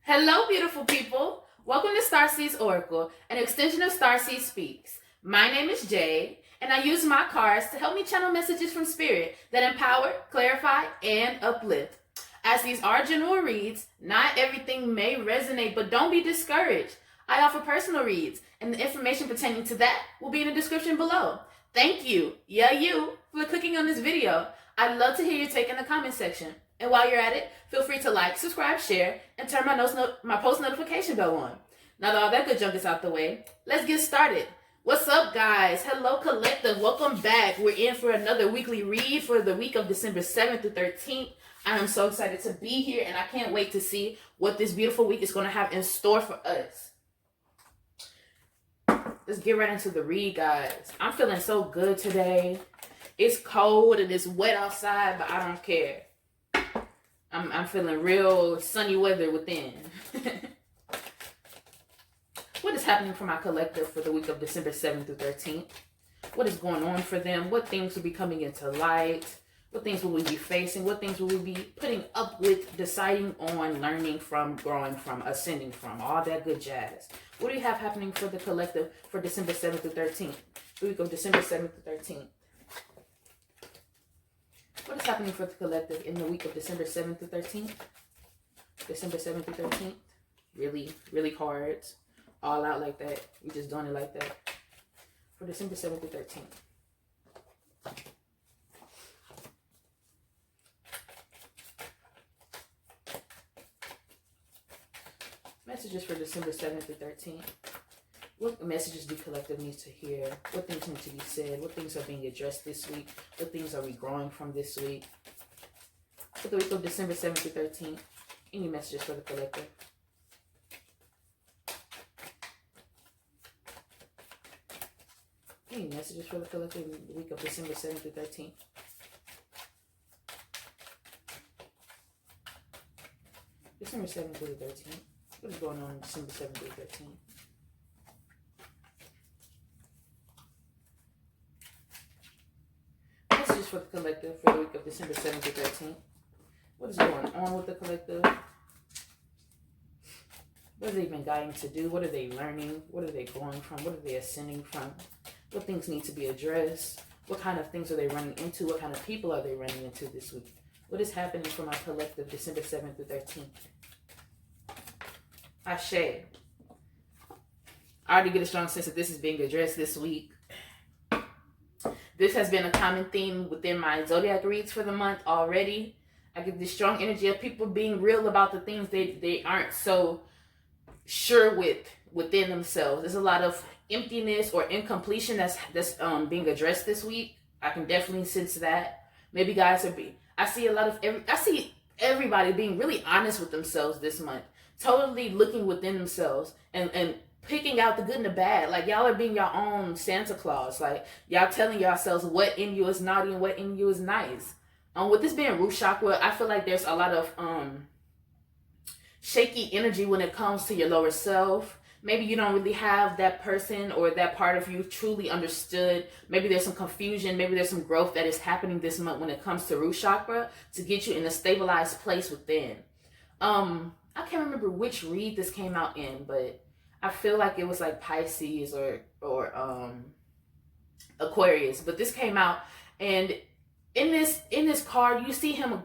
Hello, beautiful people. Welcome to Starseeds Oracle, an extension of Starseed Speaks. My name is Jay, and I use my cards to help me channel messages from Spirit that empower, clarify, and uplift. As these are general reads, not everything may resonate, but don't be discouraged. I offer personal reads, and the information pertaining to that will be in the description below. Thank you, you, for clicking on this video. I'd love to hear your take in the comment section. And while you're at it, feel free to like, subscribe, share, and turn my post notification bell on. Now that all that good junk is out the way, let's get started. What's up, guys? Hello, collective. Welcome back. We're in for another weekly read for the week of December 7th through 13th. I am so excited to be here, and I can't wait to see what this beautiful week is going to have in store for us. Let's get right into the read, guys. I'm feeling so good today. It's cold and it's wet outside, but I don't care. I'm feeling real sunny weather within. What is happening for my collective for the week of December 7th through 13th? What is going on for them? What things will be coming into light? What things will we be facing? What things will we be putting up with, deciding on, learning from, growing from, ascending from? All that good jazz. What do you have happening for the collective for December 7th through 13th? The week of December 7th through 13th. What is happening for the collective in the week of December 7th through 13th? December 7th through 13th. Really cards. All out like that. We just doing it like that. For December 7th through 13th. Messages for December 7th through 13th. What messages do collective needs to hear? What things need to be said? What things are being addressed this week? What things are we growing from this week? For the week of December 7th through 13th, any messages for the collective? Any messages for the collective in the week of December 7th through 13th? December 7th through the 13th. What is going on December 7th through 13th? Messages for the collective for the week of December 7th through 13th. What is going on with the collective? What are they been guiding to do? What are they learning? What are they growing from? What are they ascending from? What things need to be addressed? What kind of things are they running into? What kind of people are they running into this week? What is happening for my collective December 7th through 13th? Ashe. I already get a strong sense that this is being addressed this week. This has been a common theme within my zodiac reads for the month already. I get this strong energy of people being real about the things they aren't so sure within themselves. There's a lot of emptiness or incompletion that's being addressed this week. I can definitely sense that. Maybe guys I see everybody being really honest with themselves this month. Totally looking within themselves and picking out the good and the bad. Like, y'all are being your own Santa Claus. Like, y'all telling yourselves what in you is naughty and what in you is nice. With this being root chakra, I feel like there's a lot of shaky energy when it comes to your lower self. Maybe you don't really have that person or that part of you truly understood. Maybe there's some confusion. Maybe there's some growth that is happening this month when it comes to root chakra to get you in a stabilized place within. I can't remember which read this came out in, but I feel like it was like Pisces or Aquarius. But this came out, and in this card, you see him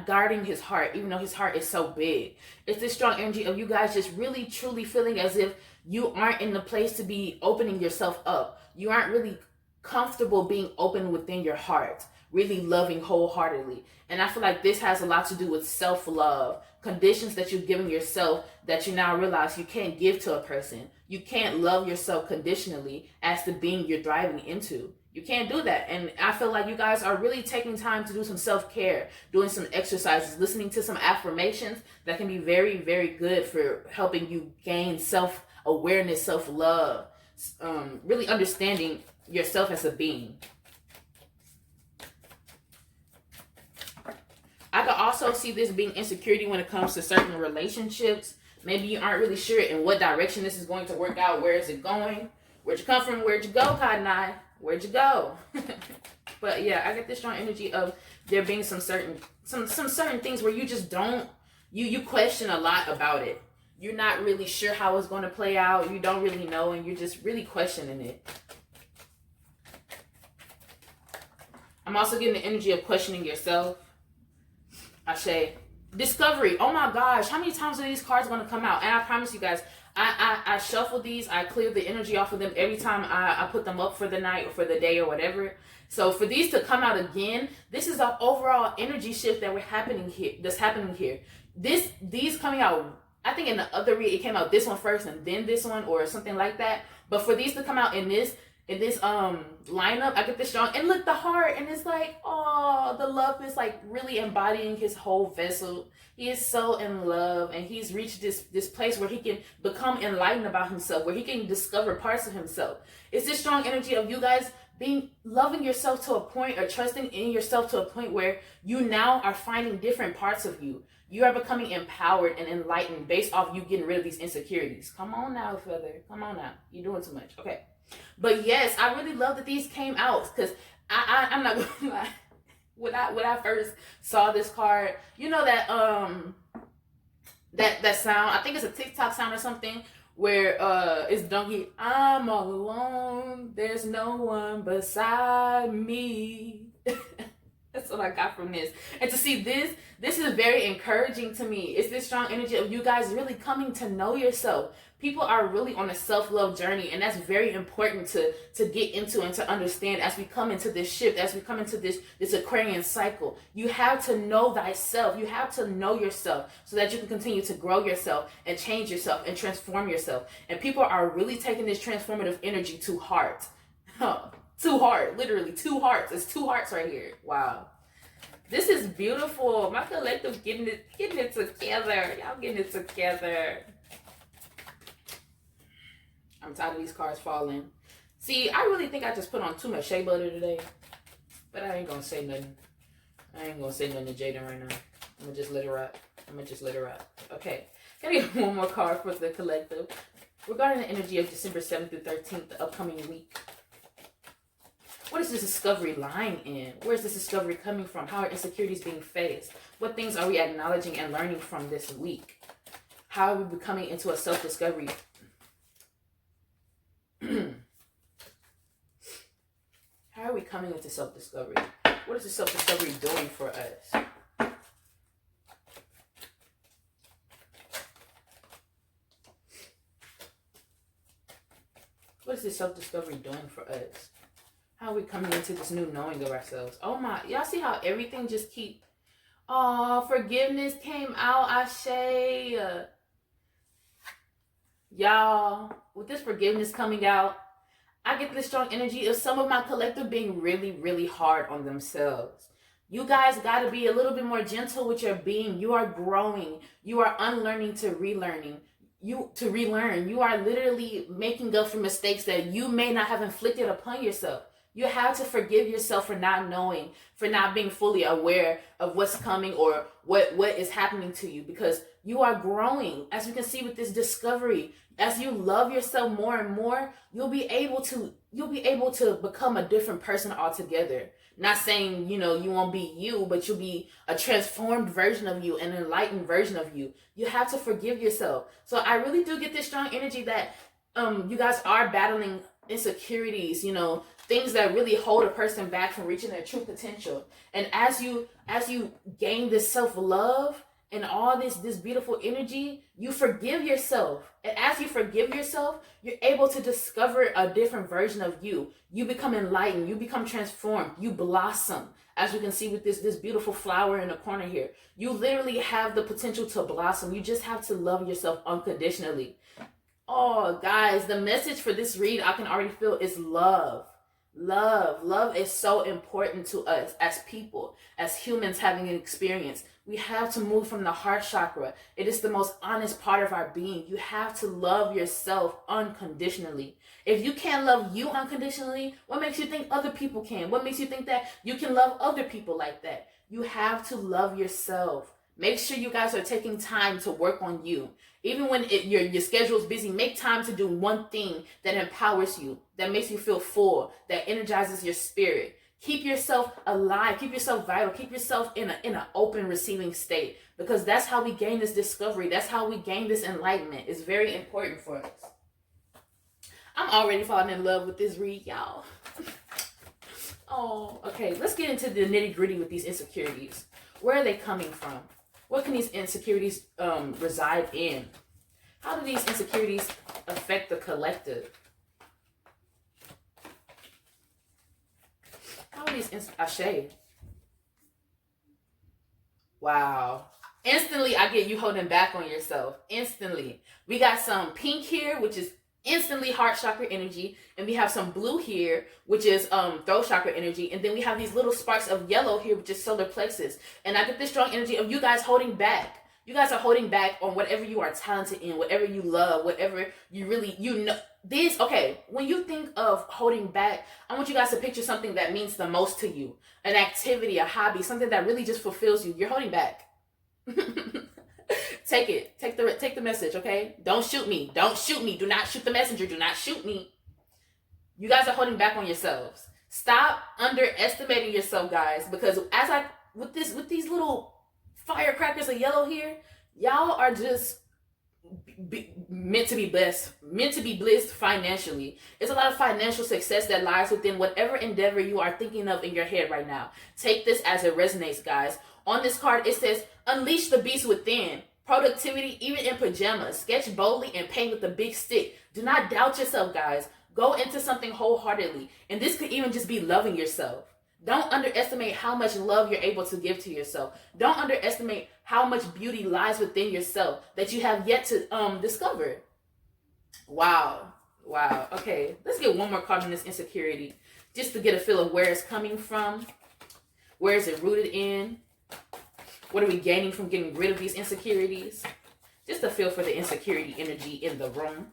guarding his heart, even though his heart is so big. It's this strong energy of you guys just really, truly feeling as if you aren't in the place to be opening yourself up. You aren't really comfortable being open within your heart, really loving wholeheartedly. And I feel like this has a lot to do with self-love, conditions that you've given yourself that you now realize you can't give to a person. You can't love yourself conditionally as the being you're driving into. You can't do that. And I feel like you guys are really taking time to do some self-care, doing some exercises, listening to some affirmations that can be very, very good for helping you gain self-awareness, self-love, really understanding yourself as a being. I could also see this being insecurity when it comes to certain relationships. Maybe you aren't really sure in what direction this is going to work out. Where is it going? Where'd you come from? Where'd you go, Cotton Eye? Where'd you go? But yeah, I get this strong energy of there being some certain things where you just don't, you question a lot about it. you're not really sure how it's going to play out. You don't really know, and you're just really questioning it. I'm also getting the energy of questioning yourself. Ashe. Discovery. Oh my gosh, how many times are these cards going to come out? And I promise you guys, I shuffle these. I clear the energy off of them every time I put them up for the night or for the day or whatever. So for these to come out again, this is an overall energy shift that's happening here. These coming out, I think in the other read it came out this one first and then this one or something like that. But for these to come out in this lineup, I get this strong, and look, the heart, and it's like, oh, the love is like really embodying his whole vessel. He is so in love, and he's reached this place where he can become enlightened about himself, where he can discover parts of himself. It's this strong energy of you guys loving yourself to a point, or trusting in yourself to a point where you now are finding different parts of you. You are becoming empowered and enlightened based off you getting rid of these insecurities. Come on now, Feather. Come on now. You're doing too much. Okay. But yes, I really love that these came out, because I'm not gonna lie. When I first saw this card, you know that that sound, I think it's a TikTok sound or something, where it's Donkey, I'm all alone, there's no one beside me. That's what I got from this. And to see this is very encouraging to me. It's this strong energy of you guys really coming to know yourself. People are really on a self-love journey, and that's very important to get into and to understand as we come into this shift, as we come into this Aquarian cycle. You have to know thyself. You have to know yourself so that you can continue to grow yourself and change yourself and transform yourself. And people are really taking this transformative energy to heart. To heart, literally 2 hearts. It's 2 hearts right here. Wow. This is beautiful. My collective getting it together. Y'all getting it together. I'm tired of these cards falling. See, I really think I just put on too much shea butter today. But I ain't gonna say nothing. I ain't gonna say nothing to Jaden right now. I'm gonna just let it rock. Okay. Can I get one more card for the collective? Regarding the energy of December 7th through 13th, the upcoming week. What is this discovery lying in? Where is this discovery coming from? How are insecurities being faced? What things are we acknowledging and learning from this week? How are we becoming into a self-discovery? How are we coming into self-discovery? What is the self-discovery doing for us? What is this self-discovery doing for us? How are we coming into this new knowing of ourselves? Oh my, y'all see how everything just keep... Oh, forgiveness came out, Ashe. Y'all, with this forgiveness coming out, I get this strong energy of some of my collective being really, really hard on themselves. You guys got to be a little bit more gentle with your being. You are growing. You are unlearning to relearning. To relearn. You are literally making up for mistakes that you may not have inflicted upon yourself. You have to forgive yourself for not knowing, for not being fully aware of what's coming or what is happening to you, because you are growing. As you can see with this discovery, as you love yourself more and more, you'll be able to become a different person altogether. Not saying, you won't be you, but you'll be a transformed version of you, an enlightened version of you. You have to forgive yourself. So I really do get this strong energy that you guys are battling insecurities, things that really hold a person back from reaching their true potential. And as you gain this self-love and all this beautiful energy, you forgive yourself. And as you forgive yourself, you're able to discover a different version of you. You become enlightened. You become transformed. You blossom. As you can see with this beautiful flower in the corner here. You literally have the potential to blossom. You just have to love yourself unconditionally. Oh, guys, the message for this read, I can already feel, is love. Love is so important to us as people, as humans having an experience. We have to move from the heart chakra. It is the most honest part of our being. You have to love yourself unconditionally. If you can't love you unconditionally, what makes you think other people can? What makes you think that you can love other people like that? You have to love yourself. Make sure you guys are taking time to work on you. Even when your schedule is busy, make time to do one thing that empowers you, that makes you feel full, that energizes your spirit. Keep yourself alive, keep yourself vital, keep yourself in an open receiving state, because that's how we gain this discovery. That's how we gain this enlightenment. It's very important for us. I'm already falling in love with this read, y'all. Oh, okay. Let's get into the nitty gritty with these insecurities. Where are they coming from? What can these insecurities reside in? How do these insecurities affect the collective? How are these Ashe? Wow. Instantly, I get you holding back on yourself. Instantly. We got some pink here, which is instantly heart chakra energy, and we have some blue here, which is throat chakra energy, and then we have these little sparks of yellow here, which is solar plexus. And I get this strong energy of you guys holding back. You guys are holding back on whatever you are talented in, whatever you love, whatever you really, you know. This, okay, when you think of holding back, I want you guys to picture something that means the most to you. An activity, a hobby, something that really just fulfills you. You're holding back. Take it. Take the message, okay? Don't shoot me. Don't shoot me. Do not shoot the messenger. Do not shoot me. You guys are holding back on yourselves. Stop underestimating yourself, guys, because with these little firecrackers of yellow here, y'all are just meant to be blessed financially. It's a lot of financial success that lies within whatever endeavor you are thinking of in your head right now. Take this as it resonates, guys. On this card, it says, unleash the beast within. Productivity, even in pajamas. Sketch boldly and paint with a big stick. Do not doubt yourself, guys. Go into something wholeheartedly. And this could even just be loving yourself. Don't underestimate how much love you're able to give to yourself. Don't underestimate how much beauty lies within yourself that you have yet to discover. Wow. Okay, let's get one more card on this insecurity, just to get a feel of where it's coming from. Where is it rooted in? What are we gaining from getting rid of these insecurities? Just a feel for the insecurity energy in the room.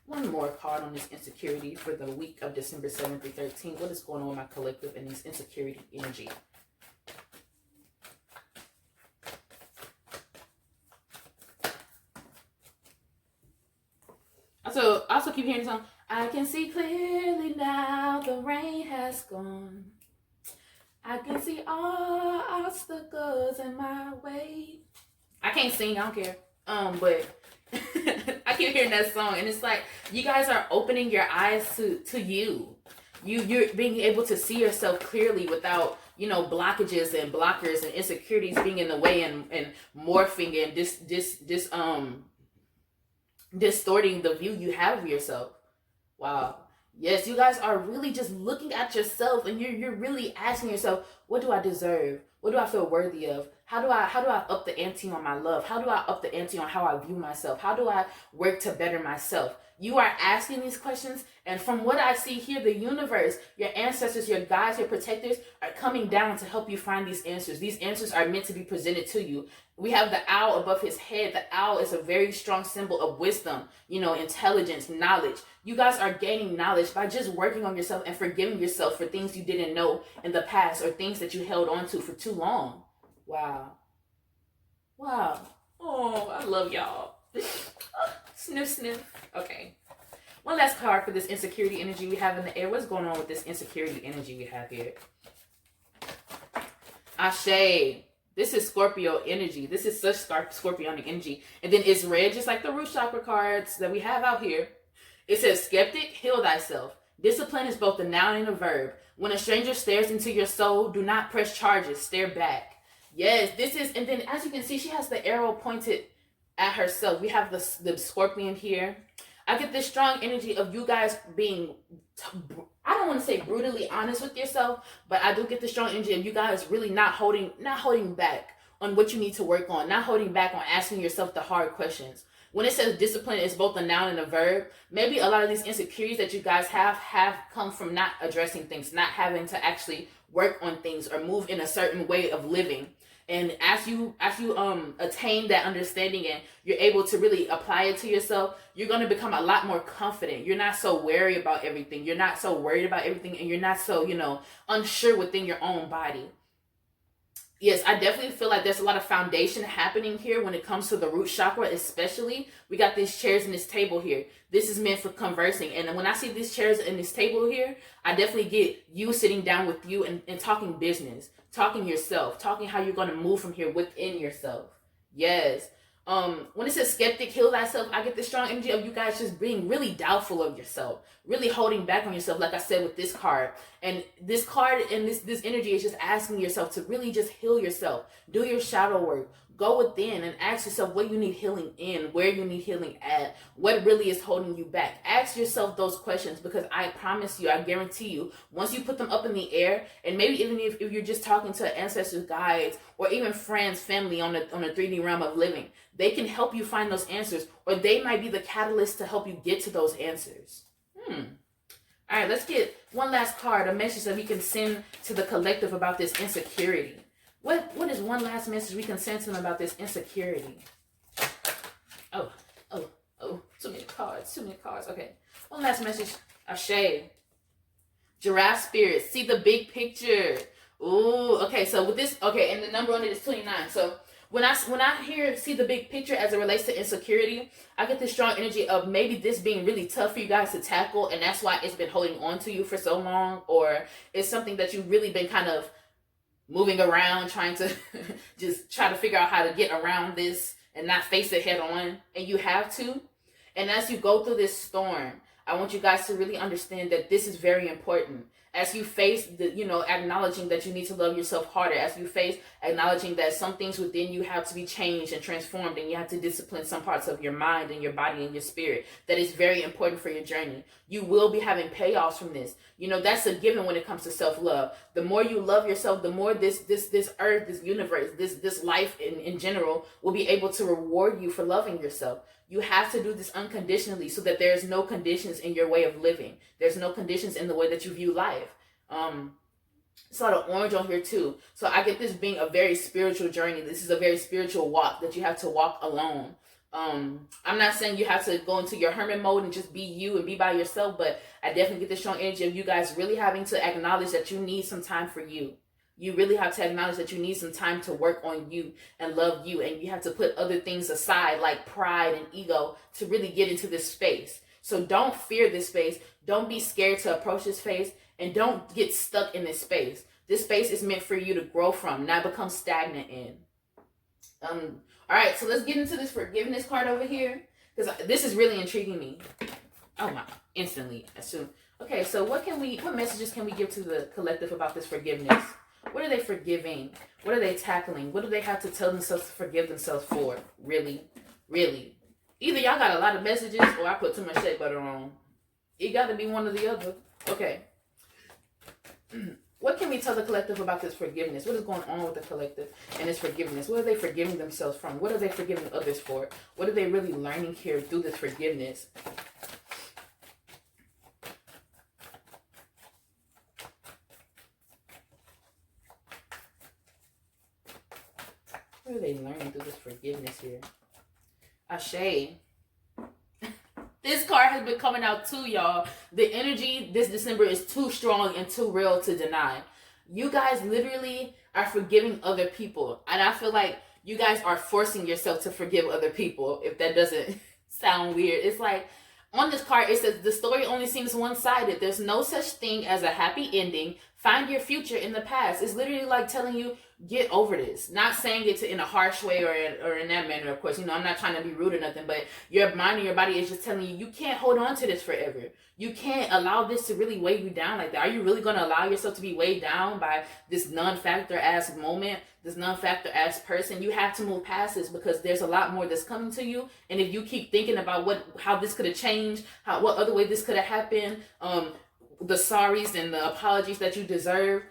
One more card on this insecurity for the week of December 7th through 13th. What is going on with my collective and this insecurity energy? I also keep hearing the song, I can see clearly now the rain has gone. I can see all obstacles in my way. I can't sing, I don't care. But I keep hearing that song, and it's like you guys are opening your eyes to you. You're being able to see yourself clearly without, blockages and blockers and insecurities being in the way and morphing and distorting the view you have of yourself. Wow. Yes, you guys are really just looking at yourself, and you're really asking yourself, what do I deserve? What do I feel worthy of? How do I up the ante on my love? How do I up the ante on how I view myself? How do I work to better myself? You are asking these questions, and from what I see here, the universe, your ancestors, your guides, your protectors are coming down to help you find these answers. These answers are meant to be presented to you. We have the owl above his head. The owl is a very strong symbol of wisdom, intelligence, knowledge. You guys are gaining knowledge by just working on yourself and forgiving yourself for things you didn't know in the past or things that you held on to for too long. Wow. Oh, I love y'all. Sniff, sniff. Okay. One last card for this insecurity energy we have in the air. What's going on with this insecurity energy we have here? Ashe. This is Scorpio energy. This is such Scorpionic energy. And then it's red, just like the root chakra cards that we have out here. It says, skeptic, heal thyself. Discipline is both a noun and a verb. When a stranger stares into your soul, do not press charges. Stare back. Yes, this is, and then as you can see, she has the arrow pointed at herself. We have the scorpion here. I get this strong energy of you guys being, I don't want to say brutally honest with yourself, but I do get the strong energy of you guys really not holding back on what you need to work on, not holding back on asking yourself the hard questions. When it says discipline is both a noun and a verb, maybe a lot of these insecurities that you guys have come from not addressing things, not having to actually work on things or move in a certain way of living. And as you attain that understanding and you're able to really apply it to yourself, you're going to become a lot more confident. You're not so wary about everything. You're not so worried about everything, and you're not so, unsure within your own body. Yes, I definitely feel like there's a lot of foundation happening here when it comes to the root chakra, especially. We got these chairs and this table here. This is meant for conversing. And when I see these chairs and this table here, I definitely get you sitting down with you and talking business, talking yourself, talking how you're going to move from here within yourself. Yes. When it says skeptic, heal thyself, I get the strong energy of you guys just being really doubtful of yourself, really holding back on yourself, like I said with this card. And this card and this energy is just asking yourself to really just heal yourself, do your shadow work, go within and ask yourself what you need healing in, where you need healing at, what really is holding you back. Ask yourself those questions, because I promise you, I guarantee you, once you put them up in the air, and maybe even if you're just talking to ancestors, guides, or even friends, family on the 3D realm of living, they can help you find those answers, or they might be the catalyst to help you get to those answers. All right, let's get one last card, a message that we can send to the collective about this insecurity. What is one last message we can send to them about this insecurity? Oh, too many cards. Okay, one last message. Ashe. Giraffe spirit, see the big picture. Ooh, okay, so with this, okay, and the number on it is 29. So when I hear see the big picture as it relates to insecurity, I get this strong energy of maybe this being really tough for you guys to tackle, and that's why it's been holding on to you for so long, or it's something that you've really been kind of moving around, trying to just try to figure out how to get around this and not face it head on, and you have to. And as you go through this storm, I want you guys to really understand that this is very important. As you face the, acknowledging that you need to love yourself harder, as you face acknowledging that some things within you have to be changed and transformed, and you have to discipline some parts of your mind and your body and your spirit, that is very important for your journey. You will be having payoffs from this. That's a given when it comes to self-love. The more you love yourself, the more this earth, this universe, this life in general will be able to reward you for loving yourself. You have to do this unconditionally, so that there's no conditions in your way of living. There's no conditions in the way that you view life. It's a lot of orange on here too. So I get this being a very spiritual journey. This is a very spiritual walk that you have to walk alone. I'm not saying you have to go into your hermit mode and just be you and be by yourself, but I definitely get this strong energy of you guys really having to acknowledge that you need some time for you. You really have to acknowledge that you need some time to work on you and love you, and you have to put other things aside like pride and ego to really get into this space. So don't fear this space. Don't be scared to approach this space, and don't get stuck in this space. This space is meant for you to grow from, not become stagnant in. All right, so let's get into this forgiveness card over here, because this is really intriguing me. Oh my, instantly, as soon. Okay, so what messages can we give to the collective about this forgiveness? What are they forgiving? What are they tackling? What do they have to tell themselves to forgive themselves for? Really? Either y'all got a lot of messages, or I put too much shea butter on. It got to be one or the other. Okay. What can we tell the collective about this forgiveness? What is going on with the collective and this forgiveness? What are they forgiving themselves from? What are they forgiving others for? What are they really learning here through this forgiveness? What are they learning through this forgiveness here? Ashe. This card has been coming out too, y'all. The energy this December is too strong and too real to deny. You guys literally are forgiving other people. And I feel like you guys are forcing yourself to forgive other people, if that doesn't sound weird. It's like, on this card, it says, the story only seems one-sided. There's no such thing as a happy ending. Find your future in the past. It's literally like telling you, get over this. Not saying it in a harsh way or in that manner, of course. I'm not trying to be rude or nothing, but your mind and your body is just telling you, you can't hold on to this forever. You can't allow this to really weigh you down like that. Are you really going to allow yourself to be weighed down by this non-factor-ass moment, this non-factor-ass person? You have to move past this, because there's a lot more that's coming to you. And if you keep thinking about how this could have changed, what other way this could have happened, the sorries and the apologies that you deserve,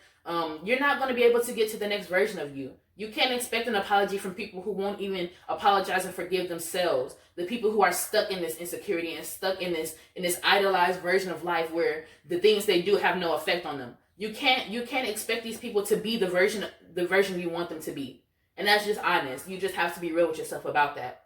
you're not going to be able to get to the next version of you. You can't expect an apology from people who won't even apologize and forgive themselves. The people who are stuck in this insecurity and stuck in this idolized version of life where the things they do have no effect on them. You can't expect these people to be the version you want them to be. And that's just honest. You just have to be real with yourself about that.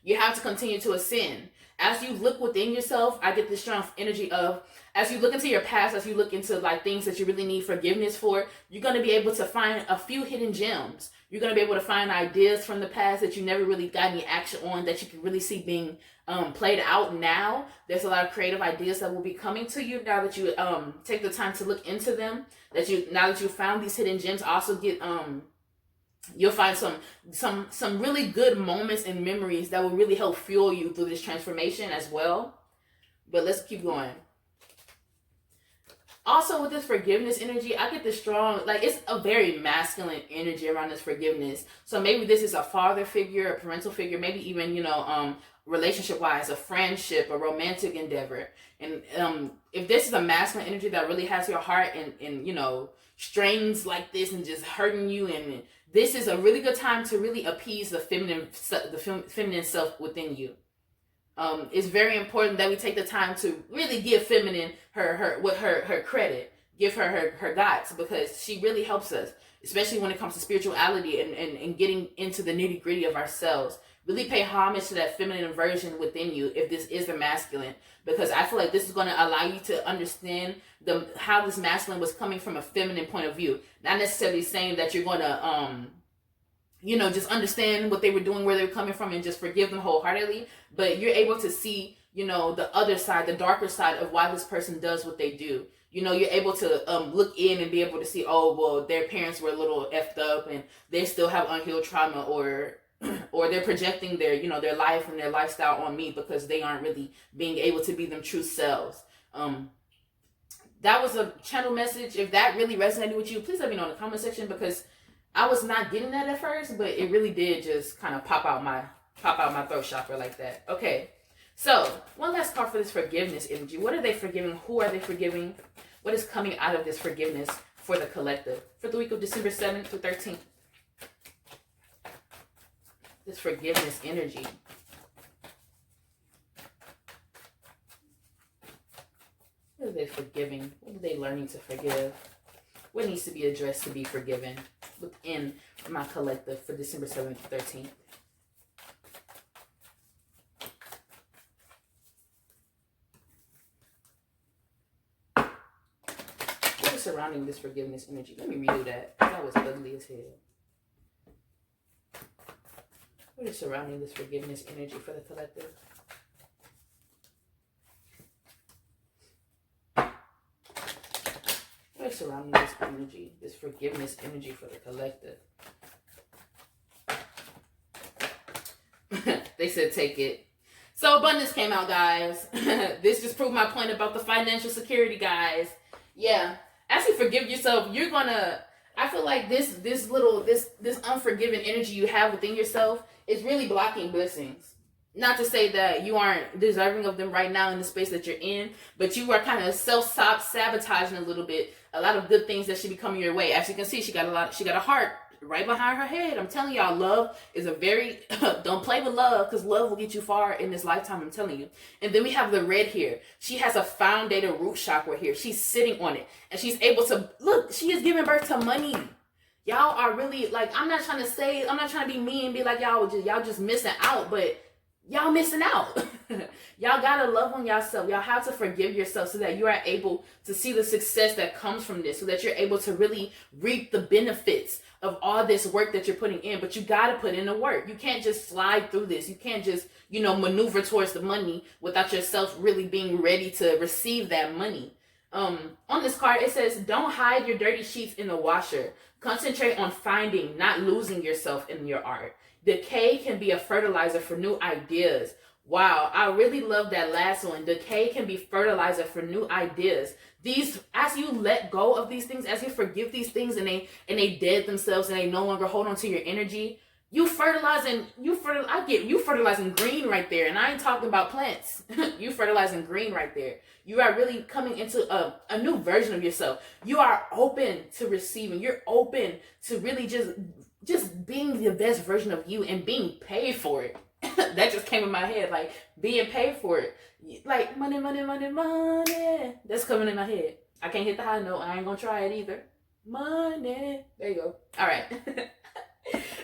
You have to continue to ascend. As you look within yourself, I get this strong energy of, as you look into your past, as you look into like things that you really need forgiveness for, you're going to be able to find a few hidden gems. You're going to be able to find ideas from the past that you never really got any action on, that you can really see being played out now. There's a lot of creative ideas that will be coming to you now that you take the time to look into them. Now that you found these hidden gems, also get you'll find some really good moments and memories that will really help fuel you through this transformation as well. But let's keep going. Also, with this forgiveness energy, I get this strong, like, it's a very masculine energy around this forgiveness. So maybe this is a father figure, a parental figure, maybe even, relationship wise, a friendship, a romantic endeavor. And if this is a masculine energy that really has your heart and strains like this and just hurting you, and this is a really good time to really appease the feminine self within you. It's very important that we take the time to really give feminine her credit, give her guides, because she really helps us, especially when it comes to spirituality and getting into the nitty gritty of ourselves. Really pay homage to that feminine version within you if this is the masculine, because I feel like this is going to allow you to understand how this masculine was coming from a feminine point of view. Not necessarily saying that you're going to just understand what they were doing, where they were coming from, and just forgive them wholeheartedly. But you're able to see, the other side, the darker side of why this person does what they do. You're able to look in and be able to see, oh, well, their parents were a little effed up and they still have unhealed trauma, or they're projecting their, their life and their lifestyle on me because they aren't really being able to be them true selves. That was a channel message. If that really resonated with you, please let me know in the comment section, because I was not getting that at first, but it really did just kind of pop out my throat chakra like that. Okay, so one last card for this forgiveness energy. What are they forgiving? Who are they forgiving? What is coming out of this forgiveness for the collective for the week of December 7th through 13th? This forgiveness energy. What are they forgiving? What are they learning to forgive? What needs to be addressed to be forgiven within my collective for December 7th to 13th? What is surrounding this forgiveness energy? Let me redo that. That was ugly as hell. What is surrounding this forgiveness energy for the collective? What is surrounding this energy, this forgiveness energy for the collective? They said take it. So abundance came out, guys. This just proved my point about the financial security, guys. Yeah. As you forgive yourself, you're gonna, I feel like this unforgiving energy you have within yourself is really blocking blessings. Not to say that you aren't deserving of them right now in the space that you're in, but you are kind of self-sabotaging a little bit. A lot of good things that should be coming your way. As you can see, she got a heart right behind her head. I'm telling y'all, love is a very, don't play with love, because love will get you far in this lifetime, I'm telling you. And then we have the red here. She has a foundated root chakra here. She's sitting on it, and she's able to, look, she is giving birth to money. Y'all are really, like, I'm not trying to be mean and be like, y'all just missing out, but y'all missing out. Y'all gotta love on yourself. Y'all have to forgive yourself so that you are able to see the success that comes from this, so that you're able to really reap the benefits of all this work that you're putting in. But you gotta put in the work. You can't just slide through this. You can't just, maneuver towards the money without yourself really being ready to receive that money. On this card, it says, don't hide your dirty sheets in the washer. Concentrate on finding, not losing yourself in your art. Decay can be a fertilizer for new ideas. Wow, I really love that last one. Decay can be fertilizer for new ideas. These, as you let go of these things, as you forgive these things and they dead themselves and they no longer hold on to your energy, you fertilizing green right there. And I ain't talking about plants. You fertilizing green right there. You are really coming into a new version of yourself. You are open to receiving. You're open to really just being the best version of you and being paid for it. That just came in my head, like being paid for it. Like money, money, money, money. That's coming in my head. I can't hit the high note. I ain't gonna try it either. Money. There you go. All right.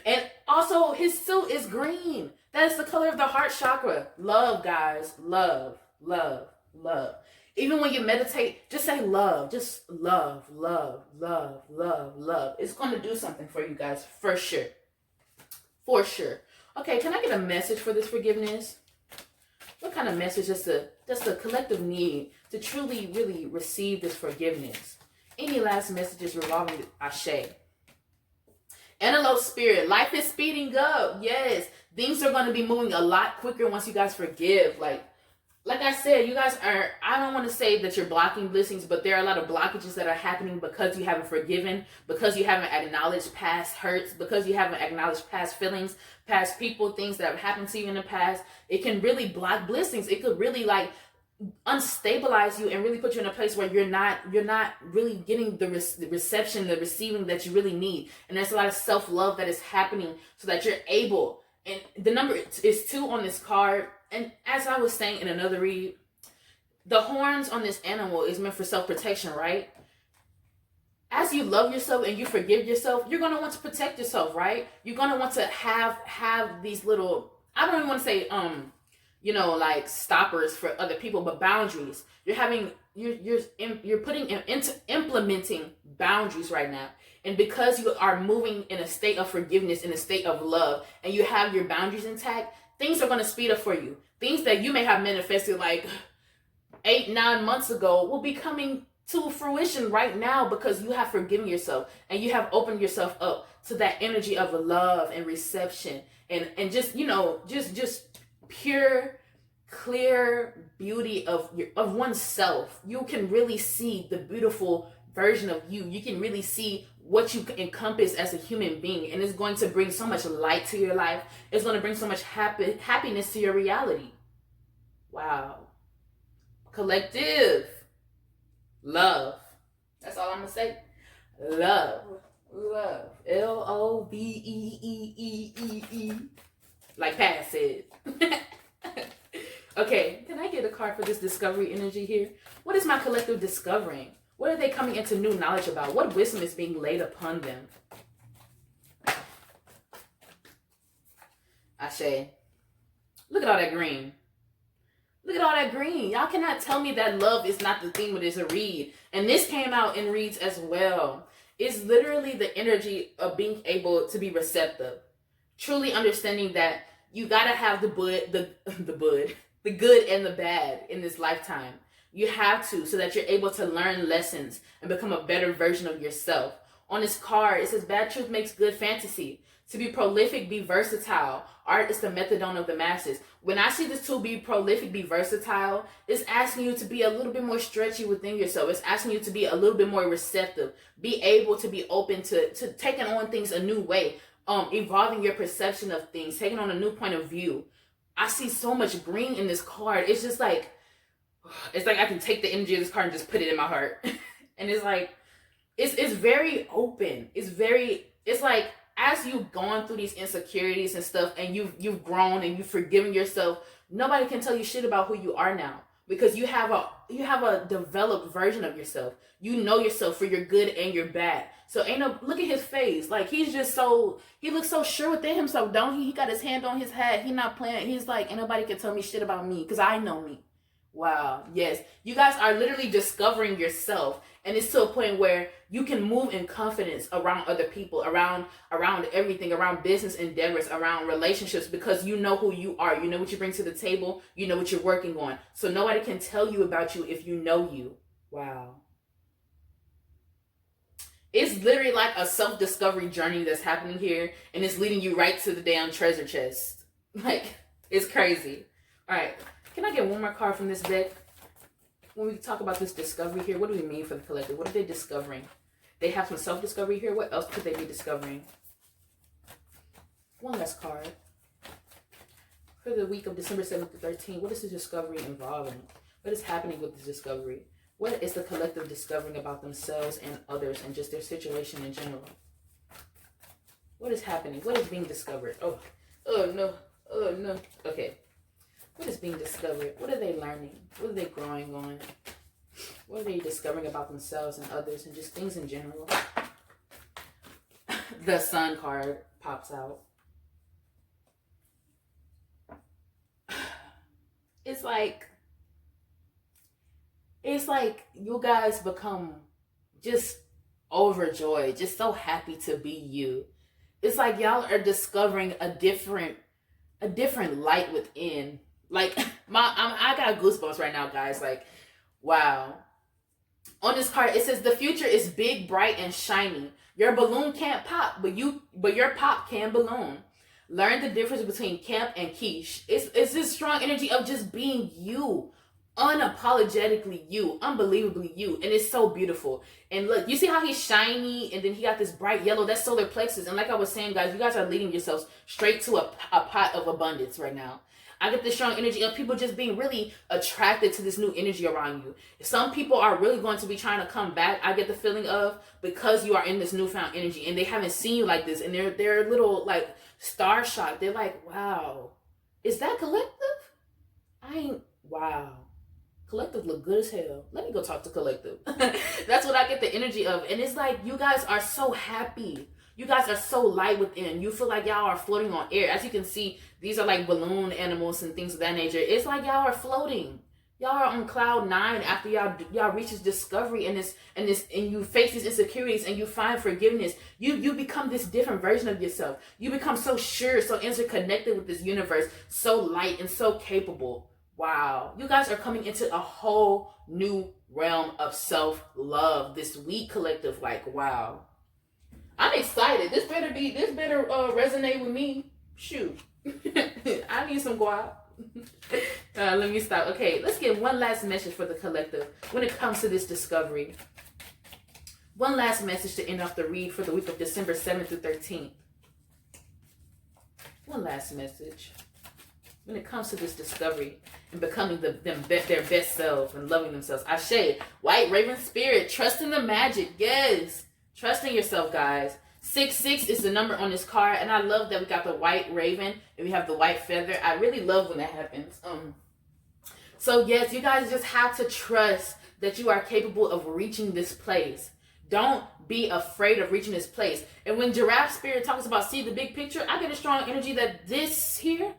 And also his suit is green. That is the color of the heart chakra. Love, guys. Love, love, love. Even when you meditate, just say love. Just love, love, love, love, love. It's going to do something for you guys, for sure. For sure. Okay, can I get a message for this forgiveness? What kind of message does the collective need to truly, really receive this forgiveness? Any last messages revolving Ashe? Antelope spirit, life is speeding up. Yes, things are going to be moving a lot quicker once you guys forgive. Like I said, you guys are, I don't want to say that you're blocking blessings, but there are a lot of blockages that are happening because you haven't forgiven, because you haven't acknowledged past hurts, because you haven't acknowledged past feelings, past people, things that have happened to you in the past. It can really block blessings. It could really unstabilize you and really put you in a place where you're not really getting the reception, the receiving that you really need. And there's a lot of self-love that is happening so that you're able. And the number is 2 on this card. And as I was saying in another read, the horns on this animal is meant for self-protection, right? As you love yourself and you forgive yourself, you're going to want to protect yourself, right? You're going to want to have these little, I don't even want to say, stoppers for other people, but boundaries. You're putting into implementing boundaries right now. And because you are moving in a state of forgiveness, in a state of love, and you have your boundaries intact, things are going to speed up for you. Things that you may have manifested 8-9 months ago will be coming to fruition right now because you have forgiven yourself and you have opened yourself up to that energy of love and reception and just pure, clear beauty of oneself. You can really see the beautiful version of you. You can really see what you encompass as a human being, and it's going to bring so much light to your life. It's going to bring so much happiness to your reality. Wow. Collective love. That's all I'm gonna say. Love. L-O-V-E-E-E-E-E. Like Pat said. Okay, can I get a card for this discovery energy here? What is my collective discovering? What are they coming into new knowledge about? What wisdom is being laid upon them? Ashe. Look at all that green. Look at all that green. Y'all cannot tell me that love is not the theme of this read. And this came out in reads as well. It's literally the energy of being able to be receptive. Truly understanding that you gotta have the good and the bad in this lifetime. You have to, so that you're able to learn lessons and become a better version of yourself. On this card, it says, bad truth makes good fantasy. To be prolific, be versatile. Art is the methadone of the masses. When I see this to be prolific, be versatile, it's asking you to be a little bit more stretchy within yourself. It's asking you to be a little bit more receptive. Be able to be open to taking on things a new way. Evolving your perception of things, taking on a new point of view. I see so much green in this card. It's just like I can take the energy of this card and just put it in my heart. And it's very open. It's like as you've gone through these insecurities and stuff, and you've grown and you've forgiven yourself, nobody can tell you shit about who you are now, because you have a developed version of yourself. You know yourself for your good and your bad. So look at his face. He looks so sure within himself, don't he? He got his hand on his head. He not playing. He's like, ain't nobody can tell me shit about me because I know me. Wow. Yes. You guys are literally discovering yourself. And it's to a point where you can move in confidence around other people, around everything, around business endeavors, around relationships, because you know who you are. You know what you bring to the table. You know what you're working on. So nobody can tell you about you if you know you. Wow. It's literally like a self-discovery journey that's happening here, and it's leading you right to the damn treasure chest. It's crazy. All right. Can I get one more card from this deck? When we talk about this discovery here, what do we mean for the collective? What are they discovering? They have some self-discovery here. What else could they be discovering? One last card. For the week of December 7th to 13th, what is the discovery involving? What is happening with this discovery? What is the collective discovering about themselves and others and just their situation in general? What is happening? What is being discovered? Oh no. Okay. What is being discovered? What are they learning? What are they growing on? What are they discovering about themselves and others and just things in general? The Sun card pops out. it's like you guys become just overjoyed, just so happy to be you. It's like y'all are discovering a different light within. Like I got goosebumps right now, guys. Like, wow. On this card, it says the future is big, bright, and shiny. Your balloon can't pop, but your pop can balloon. Learn the difference between camp and quiche. It's this strong energy of just being you, unapologetically you, unbelievably you, and it's so beautiful. And look, you see how he's shiny, and then he got this bright yellow. That's solar plexus. And like I was saying, guys, you guys are leading yourselves straight to a pot of abundance right now. I get this strong energy of people just being really attracted to this new energy around you. Some people are really going to be trying to come back. I get the feeling of, because you are in this newfound energy and they haven't seen you like this, and they're a little like star shocked. They're like, wow, is that collective? Wow. Collective look good as hell. Let me go talk to collective. That's what I get the energy of. And it's like, you guys are so happy. You guys are so light within. You feel like y'all are floating on air. As you can see, these are like balloon animals and things of that nature. It's like y'all are floating. Y'all are on cloud 9 after y'all reach this discovery and you face these insecurities and you find forgiveness. You become this different version of yourself. You become so sure, so interconnected with this universe, so light and so capable. Wow. You guys are coming into a whole new realm of self-love this week, collective. Like, wow. I'm excited. This better resonate with me. Shoot. I need some guap. Let me stop. Okay, let's get one last message for the collective when it comes to this discovery. One last message to end off the read for the week of December 7th through 13th. One last message when it comes to this discovery and becoming their best self and loving themselves. Ashe, White Raven Spirit, trust in the magic. Yes. Trust in yourself, guys. 66 is the number on this card, and I love that we got the white raven and we have the white feather. I really love when that happens. So yes, you guys just have to trust that you are capable of reaching this place. Don't be afraid of reaching this place. And when Giraffe Spirit talks about see the big picture, I get a strong energy that this here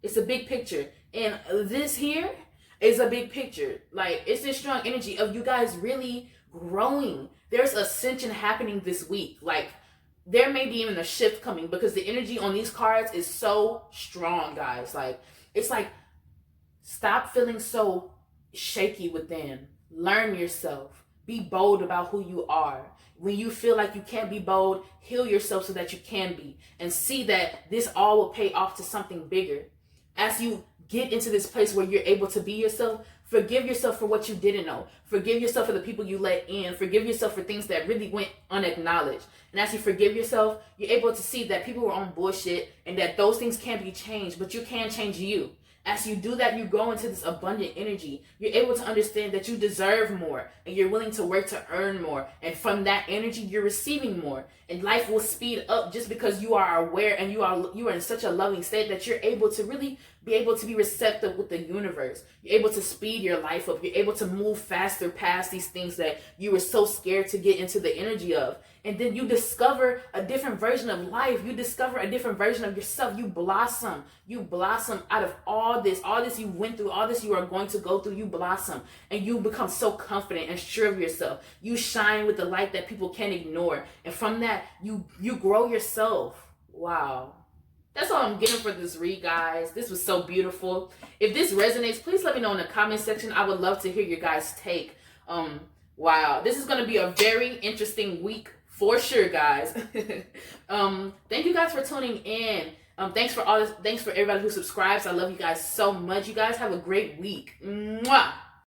is a big picture, and this here is a big picture. Like, it's this strong energy of you guys really growing. There's ascension happening this week. Like, there may be even a shift coming because the energy on these cards is so strong, guys. Like, it's like, stop feeling so shaky within. Learn yourself. Be bold about who you are. When you feel like you can't be bold, heal yourself so that you can be. And see that this all will pay off to something bigger. As you get into this place where you're able to be yourself, forgive yourself for what you didn't know. Forgive yourself for the people you let in. Forgive yourself for things that really went unacknowledged. And as you forgive yourself, you're able to see that people were on bullshit and that those things can't be changed, but you can change you. As you do that, you go into this abundant energy. You're able to understand that you deserve more and you're willing to work to earn more. And from that energy, you're receiving more. And life will speed up just because you are aware and you are in such a loving state that you're able to really be able to be receptive with the universe. You're able to speed your life up. You're able to move faster past these things that you were so scared to get into the energy of. And then you discover a different version of life. You discover a different version of yourself. You blossom. You blossom out of all this you went through, all this you are going to go through. You blossom and you become so confident and sure of yourself. You shine with the light that people can't ignore. And from that, you grow yourself. Wow. That's all I'm getting for this read, guys. This was so beautiful. If this resonates, please let me know in the comment section. I would love to hear your guys' take. Wow. This is going to be a very interesting week for sure, guys. Thank you guys for tuning in. Thanks for everybody who subscribes. I love you guys so much. You guys have a great week. Mwah!